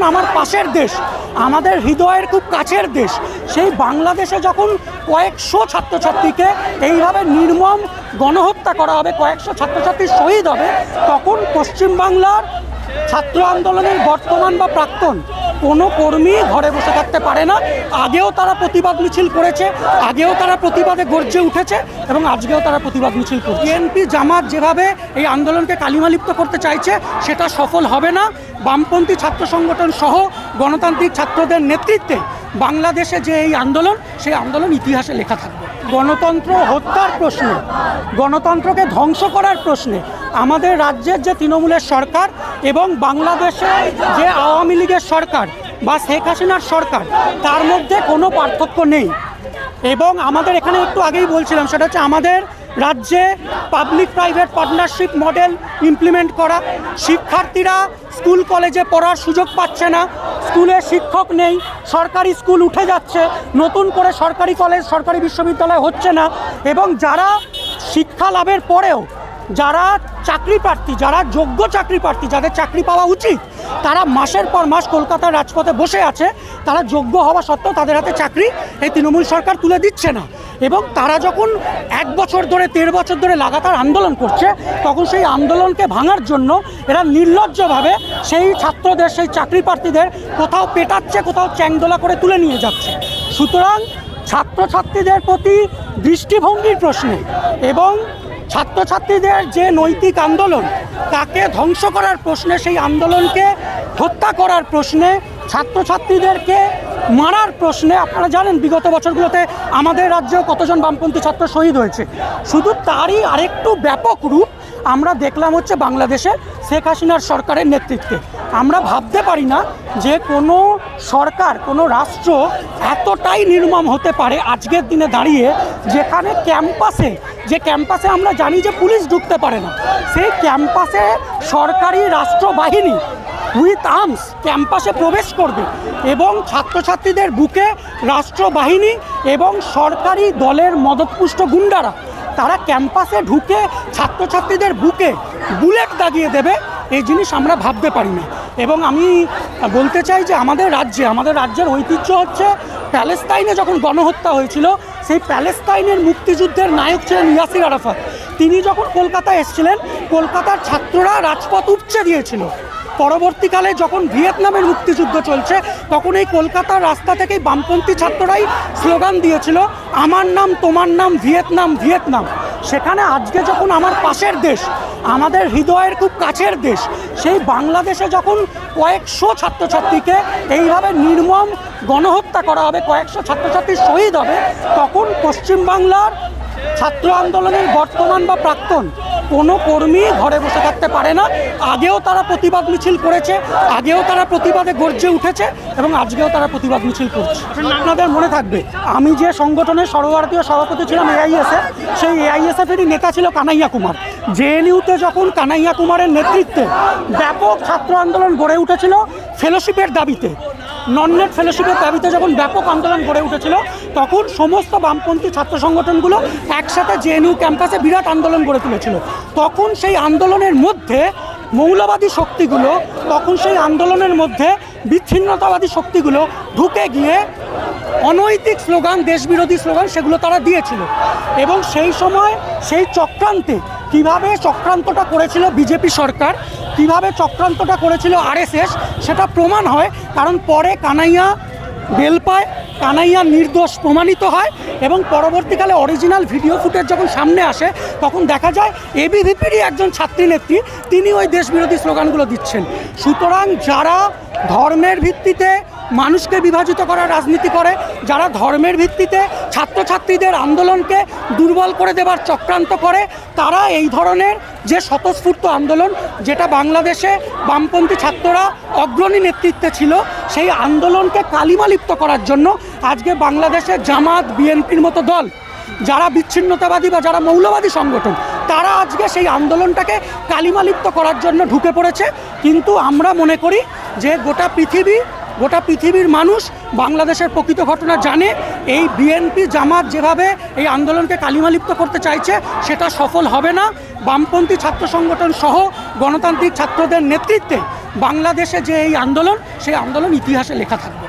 যখন আমার পাশের দেশ, আমাদের হৃদয়ের খুব কাছের দেশ, সেই বাংলাদেশে যখন কয়েকশো ছাত্রছাত্রীকে এইভাবে নির্মম গণহত্যা করা হবে, কয়েকশো ছাত্রছাত্রী শহীদ হবে, তখন পশ্চিমবাংলার ছাত্র আন্দোলনের বর্তমান বা প্রাক্তন কোনো কর্মী ঘরে বসে থাকতে পারে না। আগেও তারা প্রতিবাদ মিছিল করেছে, আগেও তারা প্রতিবাদে গর্জে উঠেছে এবং আজকেও তারা প্রতিবাদ মিছিল করছে। বিএনপি জামাত যেভাবে এই আন্দোলনকে কালিমালিপ্ত করতে চাইছে সেটা সফল হবে না। বামপন্থী ছাত্র সংগঠন সহ গণতান্ত্রিক ছাত্রদের নেতৃত্বে বাংলাদেশে যে এই আন্দোলন, সেই আন্দোলন ইতিহাসে লেখা থাকবে। গণতন্ত্র হত্যার প্রশ্নে, গণতন্ত্রকে ধ্বংস করার প্রশ্নে আমাদের রাজ্যের যে তৃণমূলের সরকার এবং বাংলাদেশে যে আওয়ামী লীগের সরকার বা শেখ হাসিনার সরকার, তার মধ্যে কোনো পার্থক্য নেই। এবং আমাদের এখানে একটু আগেই বলছিলাম, সেটা হচ্ছে আমাদের রাজ্যে public private partnership model implement করা। শিক্ষার্থীরা স্কুল কলেজে পড়ার সুযোগ পাচ্ছে না, স্কুলে শিক্ষক নেই, সরকারি স্কুল উঠে যাচ্ছে, নতুন করে সরকারি কলেজ সরকারি বিশ্ববিদ্যালয় হচ্ছে না। এবং যারা শিক্ষা লাভের পরেও যারা চাকরি প্রার্থী, যারা যোগ্য চাকরি প্রার্থী, যাদের চাকরি পাওয়া উচিত, তারা মাসের পর মাস কলকাতার রাজপথে বসে আছে। তারা যোগ্য হওয়া সত্ত্বেও তাদের হাতে চাকরি এই তৃণমূল সরকার তুলে দিচ্ছে না। এবং তারা যখন 1 বছর ধরে 13 বছর ধরে লাগাতার আন্দোলন করছে, তখন সেই আন্দোলনকে ভাঙার জন্য এরা নির্লজ্জভাবে সেই ছাত্রদের, সেই চাকরি প্রার্থীদের কোথাও পেটাচ্ছে, কোথাও চ্যাংদোলা করে তুলে নিয়ে যাচ্ছে। সুতরাং ছাত্রছাত্রীদের প্রতি দৃষ্টিভঙ্গির প্রশ্নে এবং ছাত্রছাত্রীদের যে নৈতিক আন্দোলন, তাকে ধ্বংস করার প্রশ্নে, সেই আন্দোলনকে হত্যা করার প্রশ্নে, ছাত্রছাত্রীদেরকে মারার প্রশ্নে, আপনারা জানেন বিগত বছরগুলোতে আমাদের রাজ্যেও কতজন বামপন্থী ছাত্র শহীদ হয়েছে। শুধু তারই আরেকটু ব্যাপক রূপ আমরা দেখলাম হচ্ছে বাংলাদেশের শেখ হাসিনার সরকারের নেতৃত্বে। আমরা ভাবতে পারি না যে কোনো সরকার, কোনো রাষ্ট্র এতটাই নির্মম হতে পারে আজকের দিনে দাঁড়িয়ে, যেখানে যে ক্যাম্পাসে আমরা জানি যে পুলিশ ঢুকতে পারে না, সেই ক্যাম্পাসে সরকারি রাষ্ট্রবাহিনী উইথ আর্মস ক্যাম্পাসে প্রবেশ করবে এবং ছাত্রছাত্রীদের বুকে রাষ্ট্রবাহিনী এবং সরকারি দলের মদতপুষ্ট গুন্ডারা তারা ক্যাম্পাসে ঢুকে ছাত্রছাত্রীদের বুকে বুলেট দাগিয়ে দেবে, এই জিনিস আমরা ভাবতে পারি না। এবং আমি বলতে চাই যে আমাদের রাজ্যের ঐতিহ্য হচ্ছে, প্যালেস্তাইনে যখন গণহত্যা হয়েছিল, সেই প্যালেস্তাইনের মুক্তিযুদ্ধের নায়ক ছিলেন ইয়াসির আরাফাত। তিনি যখন কলকাতায় এসেছিলেন, কলকাতার ছাত্ররা রাজপথ উপচে দিয়েছিল। পরবর্তীকালে যখন ভিয়েতনামের মুক্তিযুদ্ধ চলছে, তখন এই কলকাতার রাস্তা থেকেই বামপন্থী ছাত্ররাই স্লোগান দিয়েছিল, আমার নাম তোমার নাম ভিয়েতনাম ভিয়েতনাম। সেখানে আজকে যখন আমার পাশের দেশ, আমাদের হৃদয়ের খুব কাছের দেশ, সেই বাংলাদেশে যখন কয়েকশো ছাত্রছাত্রীকে এইভাবে নির্মম গণহত্যা করা হবে, কয়েকশো ছাত্রছাত্রী শহীদ হবে, তখন পশ্চিমবাংলার ছাত্র আন্দোলনের বর্তমান বা প্রাক্তন কোনো কর্মী ঘরে বসে থাকতে পারে না। আগেও তারা প্রতিবাদ মিছিল করেছে, আগেও তারা প্রতিবাদে গর্জে উঠেছে এবং আজকেও তারা প্রতিবাদ মিছিল করছে। আপনাদের মনে থাকবে, আমি যে সংগঠনের সর্বভারতীয় সভাপতি ছিলাম এআইএসএফ, সেই এআইএসএফেরই নেতা ছিল কানাইয়া কুমার। জেএনইউতে যখন কানাইয়া কুমারের নেতৃত্বে ব্যাপক ছাত্র আন্দোলন গড়ে উঠেছিল ফেলোশিপের দাবিতে, নন নেট ফেলোশিপের দাবিতে যখন ব্যাপক আন্দোলন গড়ে উঠেছিল, তখন সমস্ত বামপন্থী ছাত্র সংগঠনগুলো একসাথে জেএনইউ ক্যাম্পাসে বিরাট আন্দোলন গড়ে তুলেছিল। তখন সেই আন্দোলনের মধ্যে মৌলবাদী শক্তিগুলো, তখন সেই আন্দোলনের মধ্যে বিচ্ছিন্নতাবাদী শক্তিগুলো ঢুকে গিয়ে অনৈতিক স্লোগান, দেশবিরোধী স্লোগান, সেগুলো তারা দিয়েছিল। এবং সেই সময় সেই চক্রান্তে কিভাবে চক্রান্তটা করেছিল বিজেপি সরকার, কিভাবে চক্রান্তটা করেছিল আরএসএস, সেটা প্রমাণ হয়। কারণ পরে কানাইয়া বেল পায়, কানাইয়া নির্দোষ প্রমাণিত হয় এবং পরবর্তীকালে অরিজিনাল ভিডিও ফুটেজ যখন সামনে আসে, তখন দেখা যায় এবিভিপিরই একজন ছাত্রীনেত্রী, তিনি ওই দেশবিরোধী স্লোগানগুলো দিচ্ছেন। সুতরাং যারা ধর্মের ভিত্তিতে মানুষকে বিভাজিত করার রাজনীতি করে, যারা ধর্মের ভিত্তিতে ছাত্রছাত্রীদের আন্দোলনকে দুর্বল করে দেবার চক্রান্ত করে, তারা এই ধরনের যে স্বতঃস্ফূর্ত আন্দোলন, যেটা বাংলাদেশে বামপন্থী ছাত্ররা অগ্রণী নেতৃত্বে ছিল, সেই আন্দোলনকে কালিমালিপ্ত করার জন্য আজকে বাংলাদেশে জামাত, বিএনপির মতো দল, যারা বিচ্ছিন্নতাবাদী বা যারা মৌলবাদী সংগঠন, তারা আজকে সেই আন্দোলনটাকে কালিমালিপ্ত করার জন্য ঢুকে পড়েছে। কিন্তু আমরা মনে করি যে গোটা পৃথিবীর মানুষ বাংলাদেশের প্রকৃত ঘটনা জানে। এই বিএনপি জামাত যেভাবে এই আন্দোলনকে কালিমালিপ্ত করতে চাইছে, সেটা সফল হবে না। বামপন্থী ছাত্র সংগঠন সহ গণতান্ত্রিক ছাত্রদের নেতৃত্বে বাংলাদেশে যে এই আন্দোলন, সেই আন্দোলন ইতিহাসে লেখা থাকবে।